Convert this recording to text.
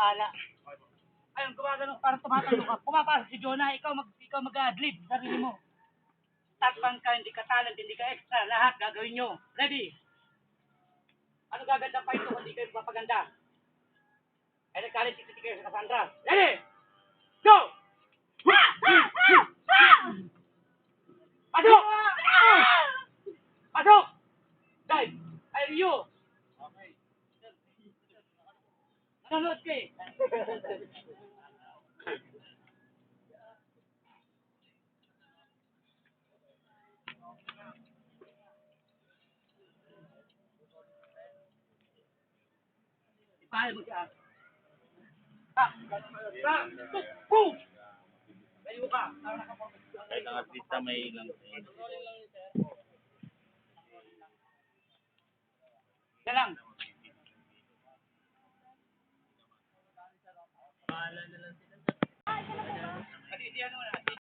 bahala. Ayun, gumagano, parang tumatanong ka. Pumapasok si Jonah, ikaw mag-adlib sa sarili mo. Takpan ka, hindi ka talent, hindi ka extra. Lahat gagawin nyo. Ready? Ano gaganda pa ito kung hindi kayo papaganda? Eh, nagkalit si kayo sa Cassandra. Ready? Go! Pasok! Pasok! Dive! Ay, you! Okay. Nanonood ka eh. Ipahal mo siya. Boom! Layo ka. Kahit ang artista may lang. Yan lang. Kasi ano na.